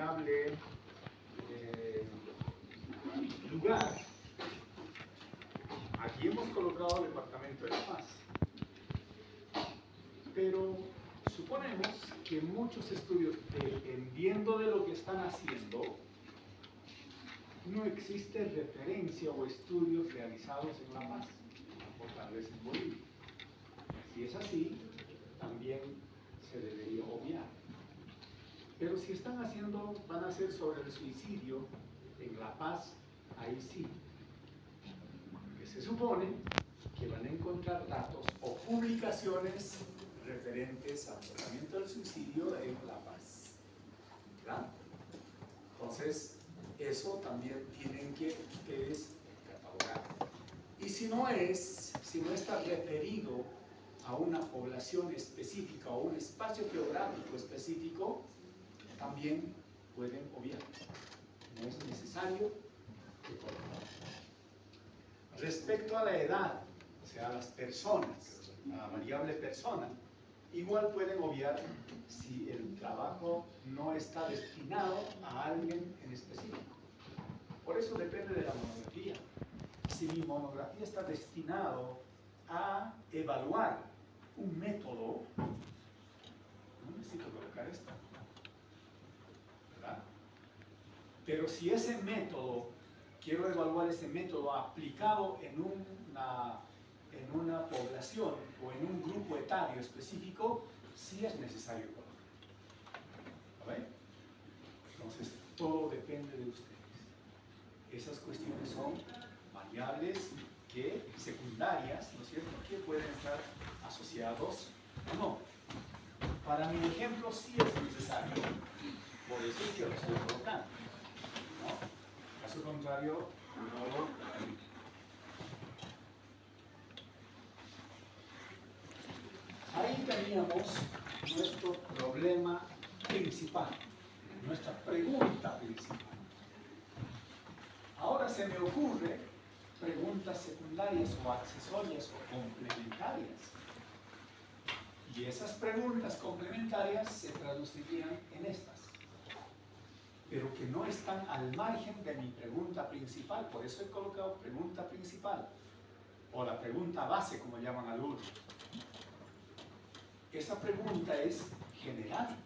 variable lugar, aquí hemos colocado el Departamento de La Paz. Pero suponemos que muchos estudios, dependiendo de lo que están haciendo, no existe referencia o estudios realizados en La Paz, o tal vez en Bolivia. Si es así, también se debería obviar. Pero si están haciendo, van a hacer sobre el suicidio en La Paz, ahí sí. Porque se supone que van a encontrar datos o publicaciones referentes al tratamiento del suicidio en La Paz. ¿Verdad? Entonces, eso también tienen que ustedes catalogar. Y si no está referido a una población específica o un espacio geográfico específico, también pueden obviar. No es necesario que coloquen. Respecto a la edad, o sea, a las personas, a la variable persona, igual pueden obviar si el trabajo no está destinado a alguien en específico. Por eso depende de la monografía. Si mi monografía está destinado a evaluar un método, no necesito colocar esto, ¿verdad? Pero si ese método, quiero evaluar ese método aplicado en una población o en un grupo etario específico, sí es necesario colocar. ¿Vale? Entonces, todo depende de ustedes. Esas cuestiones son variables secundarias, ¿no es cierto?, que pueden estar asociados o no. Para mi ejemplo sí es necesario, por eso es que lo estoy colocando, ¿no? Caso contrario, no lo permito. Ahí teníamos nuestro problema principal, nuestra pregunta principal. Ahora se me ocurre preguntas secundarias o accesorias o complementarias. Y esas preguntas complementarias se traducirían en estas, pero que no están al margen de mi pregunta principal. Por eso he colocado pregunta principal, o la pregunta base, como llaman algunos. Esa pregunta es general.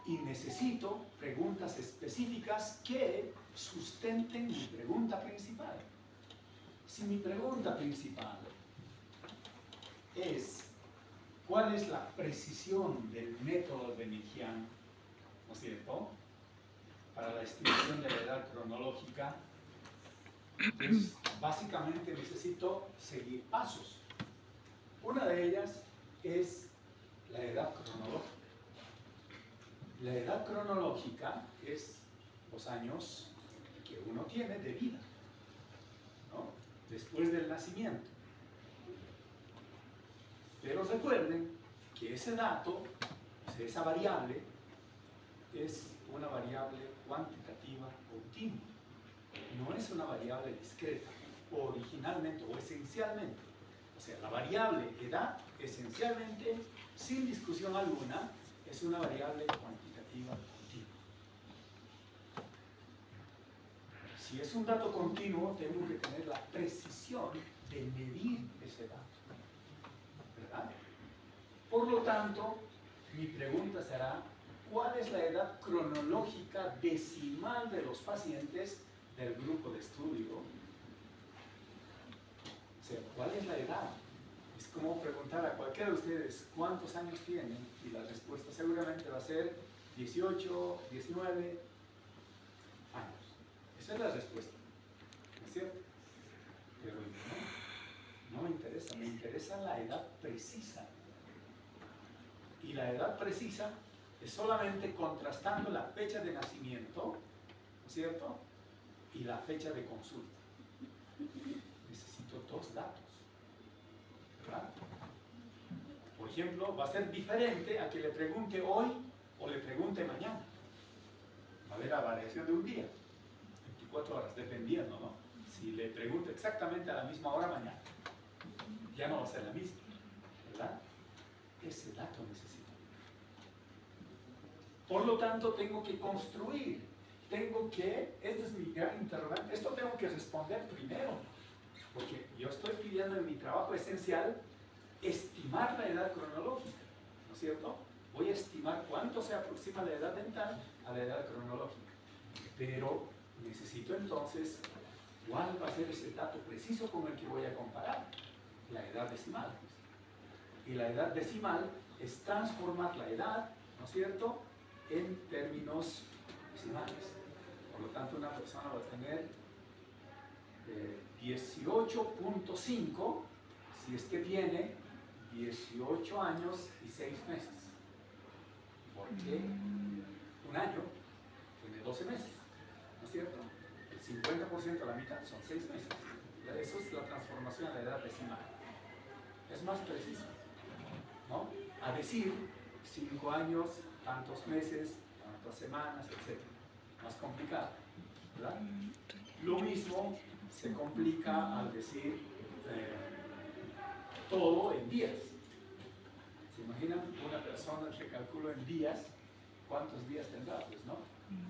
Y necesito preguntas específicas que sustenten mi pregunta principal. Si mi pregunta principal es ¿cuál es la precisión del método de Mighian, ¿no es cierto?, para la estimación de la edad cronológica? Pues básicamente necesito seguir pasos. Una de ellas es la edad cronológica. La edad cronológica es los años que uno tiene de vida, ¿no?, después del nacimiento. Pero recuerden que ese dato, o sea, esa variable, es una variable cuantitativa continua. No es una variable discreta, originalmente o esencialmente. O sea, la variable edad, esencialmente, sin discusión alguna, es una variable cuantitativa continua. Si es un dato continuo, tengo que tener la precisión de medir ese dato, ¿verdad? Por lo tanto, mi pregunta será, ¿cuál es la edad cronológica decimal de los pacientes del grupo de estudio? O sea, ¿cuál es la edad? Es como preguntar a cualquiera de ustedes cuántos años tienen, y la respuesta seguramente va a ser 18, 19 años. Esa es la respuesta, ¿no es cierto? Pero no me interesa, me interesa la edad precisa. Y la edad precisa es solamente contrastando la fecha de nacimiento, ¿no es cierto?, y la fecha de consulta. Necesito dos datos, ¿verdad? Por ejemplo, va a ser diferente a que le pregunte hoy o le pregunte mañana. Va a haber la variación de un día, 24 horas, dependiendo, ¿no? Si le pregunto exactamente a la misma hora mañana, ya no va a ser la misma, ¿verdad? Ese dato necesito. Por lo tanto, tengo que construir, este es mi gran interrogante, esto tengo que responder primero, porque yo estoy pidiendo en mi trabajo esencial estimar la edad cronológica, ¿no es cierto? Voy a estimar cuánto se aproxima la edad dental a la edad cronológica, pero necesito entonces cuál va a ser ese dato preciso con el que voy a comparar, la edad decimal. Y la edad decimal es transformar la edad, ¿no es cierto?, en términos decimales. Por lo tanto, una persona va a tener 18.5 si es que tiene 18 años y 6 meses. Porque un año tiene 12 meses, ¿no es cierto? El 50% a la mitad son 6 meses. Eso es la transformación a la edad decimal. Es más preciso, ¿no? A decir 5 años, tantos meses, tantas semanas, etc. Más complicado, ¿verdad? Lo mismo se complica al decir todo en días. ¿Se imaginan una persona que calcula en días? ¿Cuántos días tendrá? Pues no,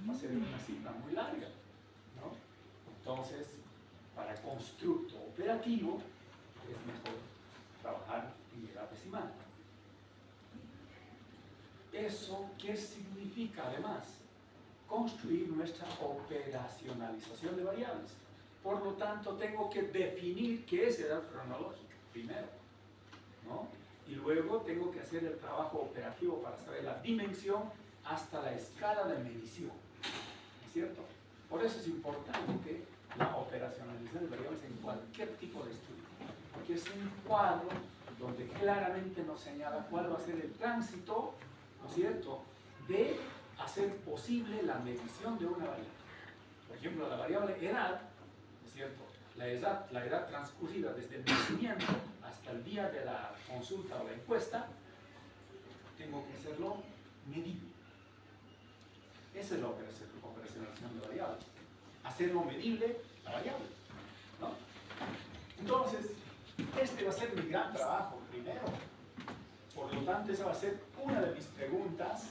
va a ser una cifra muy larga, ¿no? Entonces, para constructo operativo es mejor trabajar en edad decimal. ¿Eso qué significa además? Construir nuestra operacionalización de variables. Por lo tanto, tengo que definir qué es edad cronológica primero, ¿no? Y luego tengo que hacer el trabajo operativo para saber la dimensión hasta la escala de medición, ¿no es cierto? Por eso es importante la operacionalización de variables en cualquier tipo de estudio, porque es un cuadro donde claramente nos señala cuál va a ser el tránsito, ¿no es cierto?, de hacer posible la medición de una variable. Por ejemplo, la variable edad, ¿no es cierto?, la edad transcurrida desde el nacimiento hasta el día de la consulta o la encuesta, tengo que hacerlo medible. Esa es la operacionalización de variables. Hacerlo medible la variable, ¿no? Entonces, este va a ser mi gran trabajo primero. Por lo tanto, esa va a ser una de mis preguntas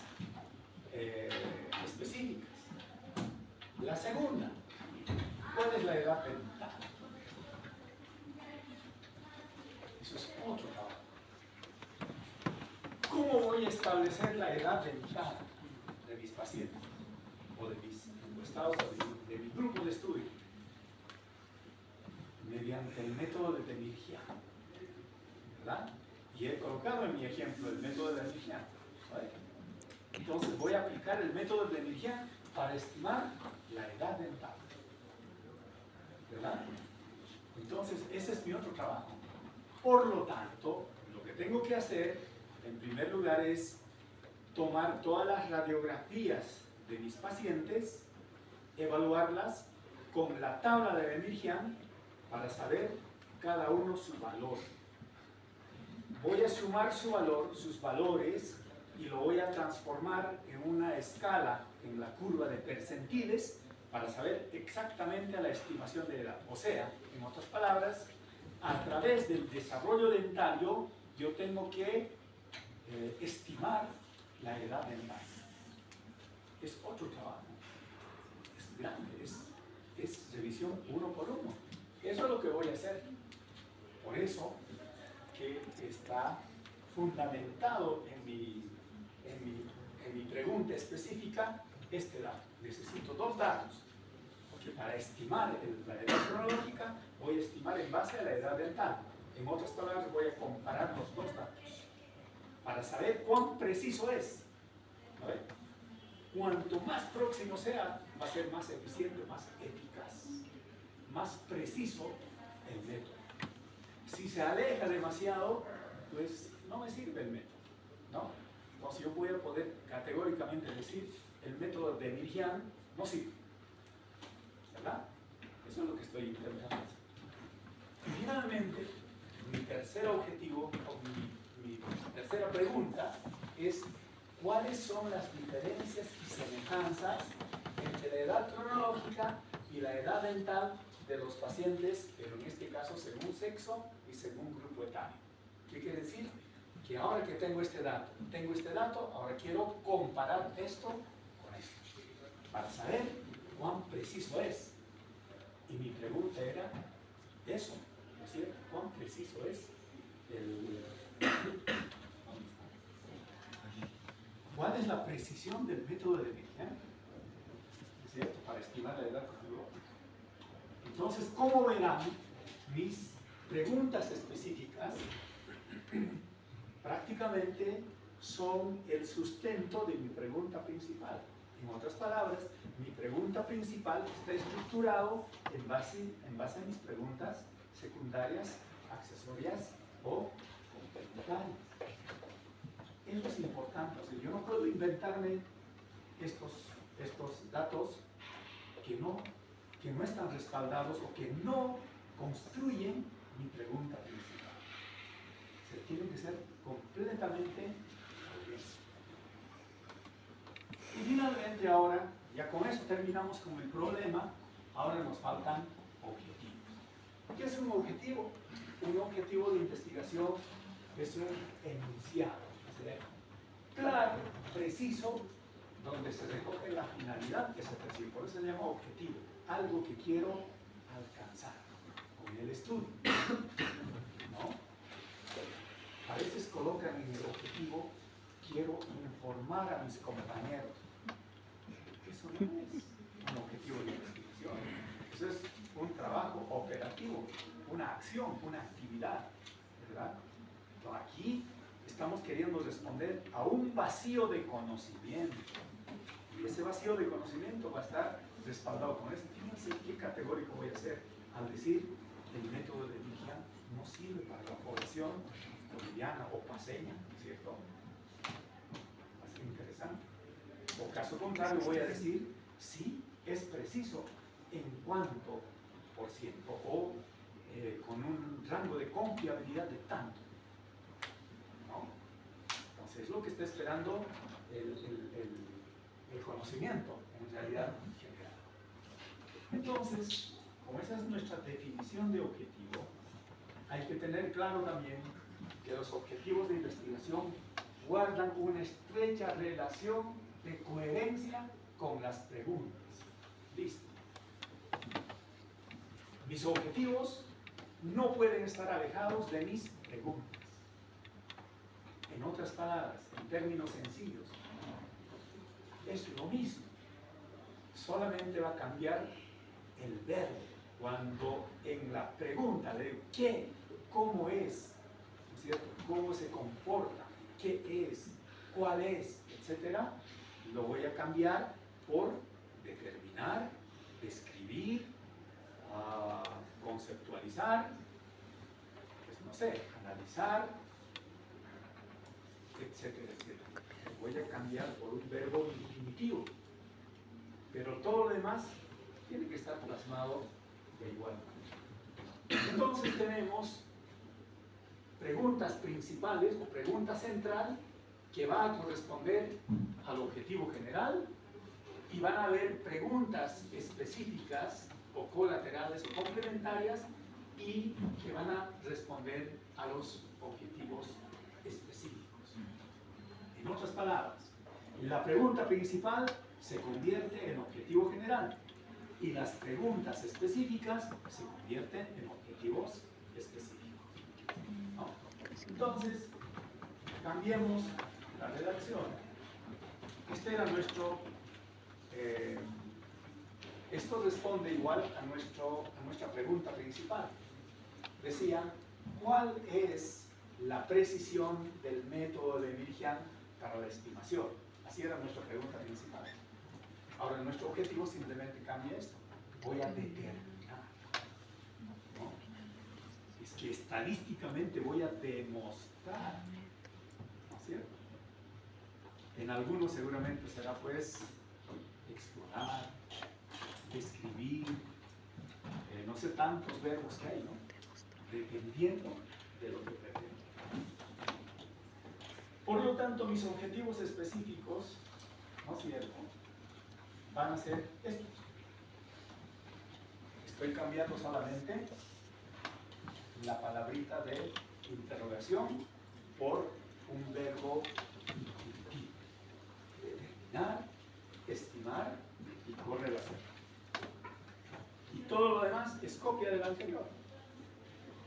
específicas. La segunda, ¿cuál es la edad dental? Eso es otro trabajo. ¿Cómo voy a establecer la edad dental de mis pacientes o de mis encuestados o de mi grupo de estudio? Mediante el método de Demirjian, ¿verdad? Y he colocado en mi ejemplo el método de Demirjian, ¿vale? Entonces voy a aplicar el método de Demirjian para estimar la edad dental, ¿verdad? Entonces ese es mi otro trabajo. Por lo tanto, lo que tengo que hacer en primer lugar es tomar todas las radiografías de mis pacientes, evaluarlas con la tabla de Demirjian para saber cada uno su valor. Voy a sumar sus valores y lo voy a transformar en una escala en la curva de percentiles para saber exactamente la estimación de edad. O sea, en otras palabras, a través del desarrollo dentario yo tengo que estimar la edad dental. Es otro trabajo, es grande, es revisión uno por uno. Eso es lo que voy a hacer. Por eso que está fundamentado en mi pregunta específica este dato. Necesito dos datos, porque para estimar la edad cronológica voy a estimar en base a la edad dental. En otras palabras, voy a comparar los dos datos para saber cuán preciso es. ¿Vale? Cuanto más próximo sea, va a ser más eficiente, más eficaz, más preciso el método. Si se aleja demasiado, pues no me sirve el método, ¿no? Entonces yo voy a poder categóricamente decir el método de Demirjian no sirve, ¿verdad? Eso es lo que estoy intentando hacer. Y finalmente, mi tercer objetivo, o mi tercera pregunta es ¿cuáles son las diferencias y semejanzas entre la edad cronológica y la edad dental de los pacientes, pero en este caso según sexo y según grupo etario? ¿Qué quiere decir? que ahora que tengo este dato, ahora quiero comparar esto con esto, para saber cuán preciso es. Y mi pregunta era eso, ¿no es cierto? ¿Cuán preciso es ¿cuál es la precisión del método de Millikan? ¿No es cierto? Para estimar la edad cronológica. Entonces, ¿cómo verán mis preguntas específicas? Prácticamente son el sustento de mi pregunta principal. En otras palabras, mi pregunta principal está estructurado en base a mis preguntas secundarias, accesorias o complementarias. Eso es importante. O sea, yo no puedo inventarme estos datos que no están respaldados o que no construyen mi pregunta principal. Se tienen que ser completamente coherentes. Y finalmente ahora, ya con eso terminamos con el problema, ahora nos faltan objetivos. ¿Qué es un objetivo? Un objetivo de investigación es un enunciado, claro, preciso, donde se recoge la finalidad que se persigue. Por eso se llama objetivo, algo que quiero alcanzar con el estudio, ¿no? A veces colocan en el objetivo, quiero informar a mis compañeros. Eso no es un objetivo de investigación. Eso es un trabajo operativo, una acción, una actividad, ¿verdad? Pero aquí estamos queriendo responder a un vacío de conocimiento. Y ese vacío de conocimiento va a estar respaldado con esto. Fíjense qué categórico voy a hacer al decir que el método de Millikan no sirve para la población boliviana o paseña, ¿cierto? Así interesante. O caso contrario, voy a decir, sí, es preciso en cuánto por ciento o con un rango de confiabilidad de tanto, ¿no? Entonces, es lo que está esperando el conocimiento, en realidad, general. Entonces, como esa es nuestra definición de objetivo, hay que tener claro también que los objetivos de investigación guardan una estrecha relación de coherencia con las preguntas. Listo. Mis objetivos no pueden estar alejados de mis preguntas. En otras palabras, en términos sencillos, es lo mismo. Solamente va a cambiar el verbo. Cuando en la pregunta de qué, cómo es, ¿no es cierto? Cómo se comporta, qué es, cuál es, etcétera, lo voy a cambiar por determinar, describir, conceptualizar, pues no sé, analizar, etcétera, etcétera. Lo voy a cambiar por un verbo infinitivo, pero todo lo demás tiene que estar plasmado de igual manera. Entonces tenemos preguntas principales o pregunta central que va a corresponder al objetivo general, y van a haber preguntas específicas o colaterales o complementarias y que van a responder a los objetivos específicos. En otras palabras, la pregunta principal se convierte en objetivo general y las preguntas específicas se convierten en objetivos específicos, ¿no? Entonces, cambiemos la redacción. Este era nuestro... esto responde igual a nuestra pregunta principal. Decía, ¿cuál es la precisión del método de Millikan para la estimación? Así era nuestra pregunta principal. Ahora, nuestro objetivo simplemente cambia esto. Voy a determinar, ¿no? Es que estadísticamente voy a demostrar, ¿no es cierto? En algunos seguramente será, pues, explorar, describir, no sé tantos verbos que hay, ¿no? Dependiendo de lo que pretendo. Por lo tanto, mis objetivos específicos, ¿no es cierto?, van a ser estos. Estoy cambiando solamente la palabrita de interrogación por un verbo infinitivo. Determinar, estimar y correlación. Y todo lo demás es copia del anterior.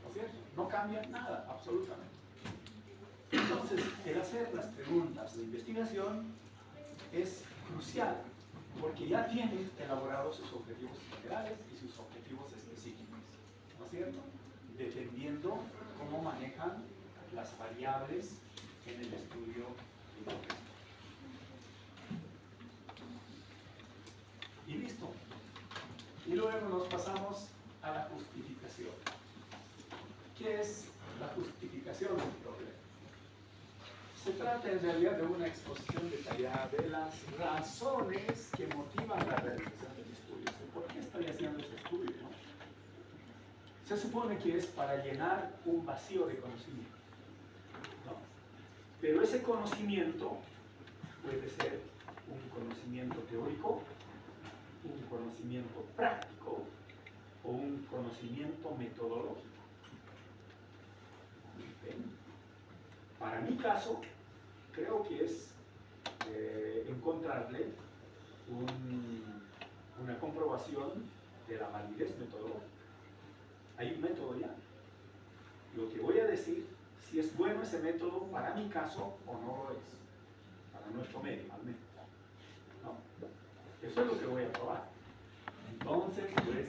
¿No es cierto? No cambia nada, absolutamente. Entonces, el hacer las preguntas de investigación es crucial, porque ya tienen elaborados sus objetivos generales y sus objetivos específicos, ¿no es cierto? Dependiendo cómo manejan las variables en el estudio hipotetico. Y listo. Y luego nos pasamos a la justificación. ¿Qué es la justificación del problema? Se trata en realidad de una exposición detallada de las razones que motivan la realización del estudio. ¿Por qué estoy haciendo ese estudio? ¿No? Se supone que es para llenar un vacío de conocimiento, ¿no? Pero ese conocimiento puede ser un conocimiento teórico, un conocimiento práctico o un conocimiento metodológico. ¿Ven? Para mi caso, creo que es encontrarle una comprobación de la validez metodológica. Hay un método ya. Lo que voy a decir, si es bueno ese método para mi caso o no lo es. Para nuestro medio, al menos. ¿No? Eso es lo que voy a probar. Entonces, pues,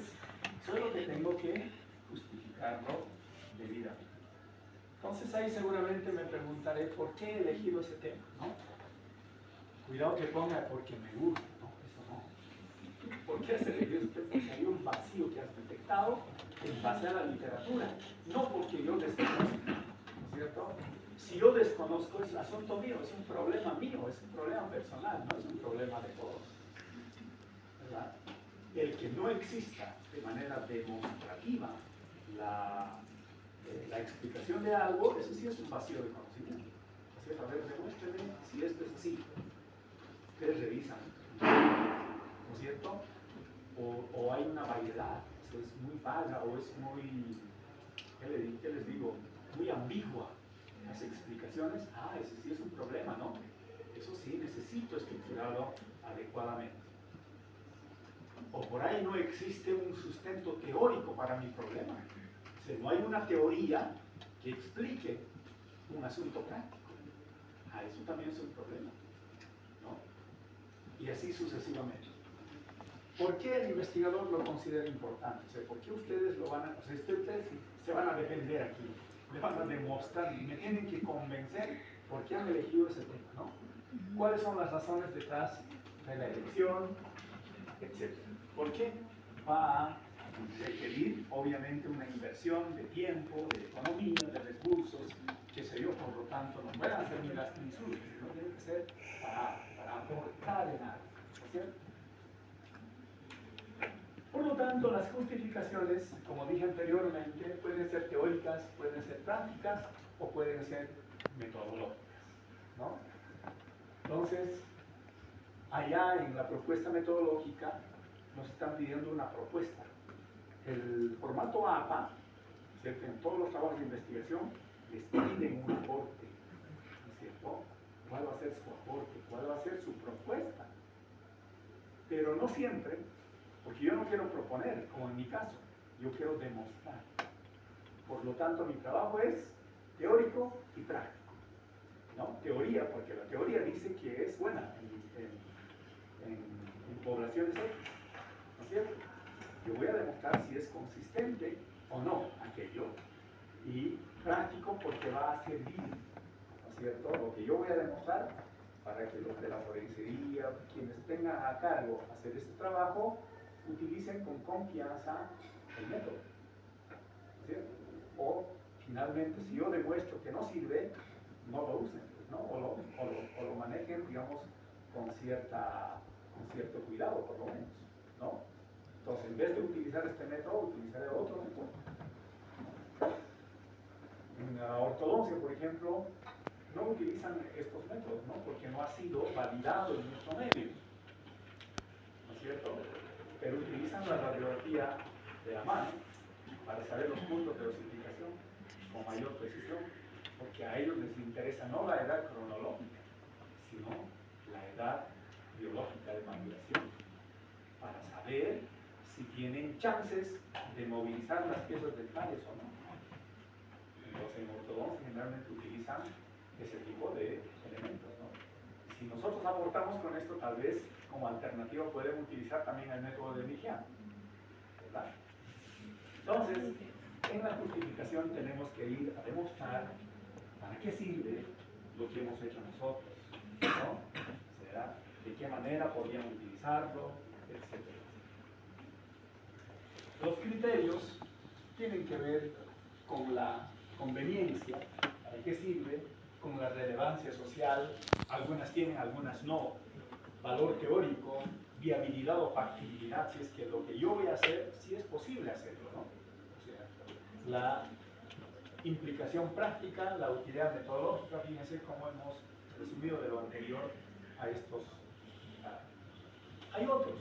eso es lo que tengo que justificarlo debidamente. Entonces ahí seguramente me preguntaré por qué he elegido ese tema, ¿no? Cuidado que ponga porque me gusta, ¿no? Eso no. ¿Por qué has elegido este? Porque hay un vacío que has detectado en base a la literatura, no porque yo desconozco, ¿no es cierto? Si yo desconozco es asunto mío, es un problema mío, es un problema personal, no es un problema de todos, ¿verdad? El que no exista de manera demostrativa la explicación de algo, eso sí es un vacío de conocimiento. Así es, a ver, demuéstreme si esto es así. Ustedes revisan, ¿no es cierto? O hay una vaguedad, eso es muy vaga o es muy, ¿qué les digo? Muy ambigua. Las explicaciones, ese sí es un problema, ¿no? Eso sí, necesito estructurarlo adecuadamente. O por ahí no existe un sustento teórico para mi problema. O sea, no hay una teoría que explique un asunto práctico. Eso también es un problema, ¿no? Y así sucesivamente. ¿Por qué el investigador lo considera importante? O sea, ¿por qué ustedes lo van a... O sea, ustedes se van a defender aquí, me van a demostrar, me tienen que convencer por qué han elegido ese tema, ¿no? ¿Cuáles son las razones detrás de la elección, etcétera? ¿Por qué? Va a requerir, obviamente, una inversión de tiempo, de economía, de recursos, qué sé yo, por lo tanto, no pueden ser ni las ni sus, no tiene que ser para aportar en algo, ¿no es cierto? Por lo tanto, las justificaciones, como dije anteriormente, pueden ser teóricas, pueden ser prácticas o pueden ser metodológicas, ¿no? Entonces, allá en la propuesta metodológica nos están pidiendo una propuesta. El formato APA, ¿cierto? En todos los trabajos de investigación les piden un aporte, ¿no es cierto? ¿Cuál va a ser su aporte? ¿Cuál va a ser su propuesta? Pero no siempre, porque yo no quiero proponer, como en mi caso, yo quiero demostrar. Por lo tanto, mi trabajo es teórico y práctico, ¿no? Teoría, porque la teoría dice que es buena en poblaciones X, ¿no es cierto? Yo voy a demostrar si es consistente o no aquello, y práctico porque va a servir, ¿no es cierto? Lo que yo voy a demostrar para que los de la forensería, quienes tengan a cargo hacer este trabajo, utilicen con confianza el método, ¿no es cierto? O finalmente, si yo demuestro que no sirve, no lo usen, ¿no? O lo manejen, digamos, con cierto cuidado, por lo menos, ¿no? Entonces, en vez de utilizar este método, utilizaré otro método. En la ortodoncia, por ejemplo, no utilizan estos métodos, ¿no? Porque no ha sido validado en nuestro medio, ¿no es cierto? Pero utilizan la radiografía de la mano para saber los puntos de osificación con mayor precisión. porque a ellos les interesa no la edad cronológica, sino la edad biológica de maduración, para saber si tienen chances de movilizar las piezas dentales o no. Los hemortodontes generalmente utilizan ese tipo de elementos, ¿no? Si nosotros aportamos con esto, tal vez como alternativa pueden utilizar también el método de Vigiano, ¿verdad? Entonces, en la justificación tenemos que ir a demostrar para qué sirve lo que hemos hecho nosotros, ¿no? O sea, de qué manera podríamos utilizarlo, etc. Los criterios tienen que ver con la conveniencia, para qué sirve, con la relevancia social, algunas tienen, algunas no, valor teórico, viabilidad o factibilidad, si es que lo que yo voy a hacer, si es posible hacerlo, ¿no? O sea, la implicación práctica, la utilidad metodológica, fíjense cómo hemos resumido de lo anterior a estos. Hay otros,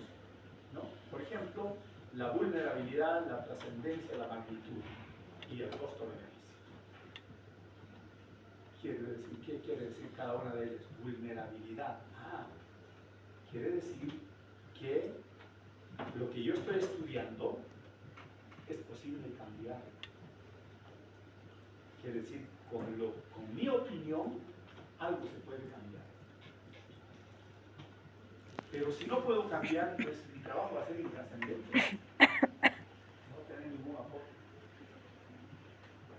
¿no? Por ejemplo, la vulnerabilidad, la trascendencia, la magnitud y el costo-beneficio. ¿Qué quiere decir cada una de ellas? Vulnerabilidad. Quiere decir que lo que yo estoy estudiando es posible cambiar. Quiere decir, con mi opinión, algo se puede cambiar. Pero si no puedo cambiar, pues mi trabajo va a ser intrascendente. No va a tener ningún aporte.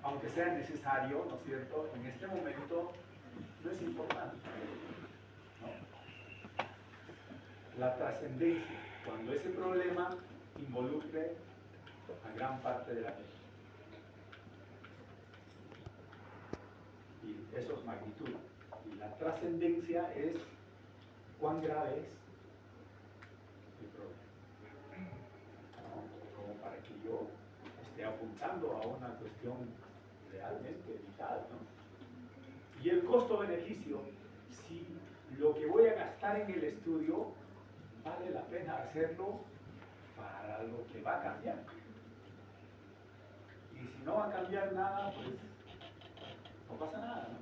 Aunque sea necesario, ¿no es cierto? En este momento no es importante, ¿no? La trascendencia, cuando ese problema involucre a gran parte de la gente. Y eso es magnitud. Y la trascendencia es cuán grave es el problema, ¿no? Como para que yo esté apuntando a una cuestión realmente vital, ¿no? Y el costo-beneficio, si lo que voy a gastar en el estudio vale la pena hacerlo para lo que va a cambiar. Y si no va a cambiar nada, pues no pasa nada, ¿no?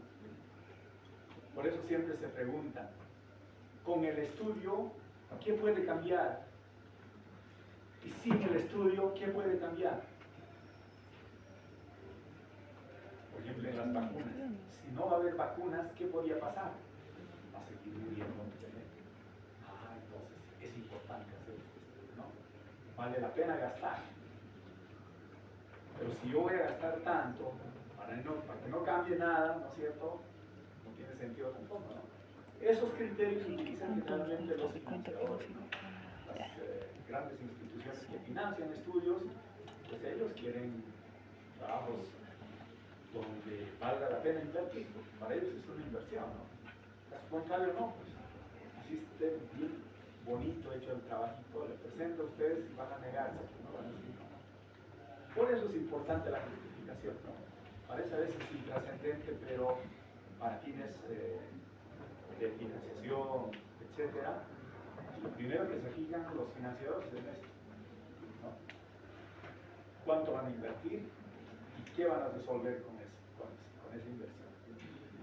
Por eso siempre se pregunta, con el estudio, ¿qué puede cambiar? Y sin el estudio, ¿qué puede cambiar? Por ejemplo, en las vacunas. Si no va a haber vacunas, ¿qué podría pasar? Va a seguir muriendo mucha gente. Entonces es importante hacer este estudio, ¿no? Vale la pena gastar. Pero si yo voy a gastar tanto para que no cambie nada, ¿no es cierto? No tiene sentido tampoco, ¿no? Esos criterios utilizan generalmente los financiadores, ¿no? Las grandes instituciones que financian estudios, pues ellos quieren trabajos donde valga la pena invertir, porque para ellos es una inversión, ¿no? Caso contrario, no, pues así esté bien bonito hecho el trabajito, le presento a ustedes y van a negarse, ¿no? Van a decir, no. Por eso es importante la justificación, ¿no? Parece a veces intrascendente, pero para fines de financiación, etcétera, lo primero que se fijan los financiadores es esto, ¿no? ¿Cuánto van a invertir y qué van a resolver con esa inversión?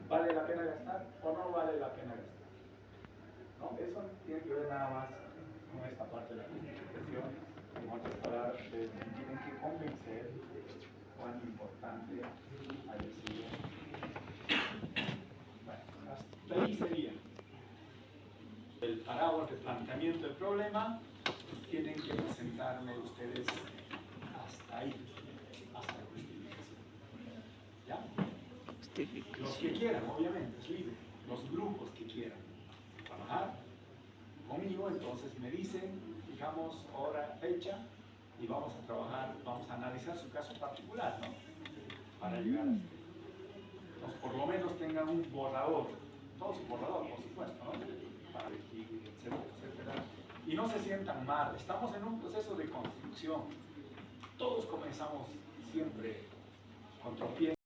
¿Vale la pena gastar o no vale la pena gastar? ¿No? Eso tiene que ver nada más con esta parte de la justificación. En otras palabras, ustedes tienen que convencer cuán importante haya sido. Bueno, hasta ahí sería el paraguas de planteamiento del problema. Tienen que presentarme ustedes hasta ahí, hasta la justificación. ¿Ya? Los que quieran, obviamente, es libre. Los grupos que quieran trabajar conmigo, entonces me dicen, fijamos hora, fecha, y vamos a trabajar, vamos a analizar su caso particular, ¿no? Para llegar a este. Entonces, por lo menos tengan un borrador, todo su borrador, por supuesto, ¿no? Para elegir, etcétera, etcétera. Y no se sientan mal, estamos en un proceso de construcción. Todos comenzamos siempre con tropiezos.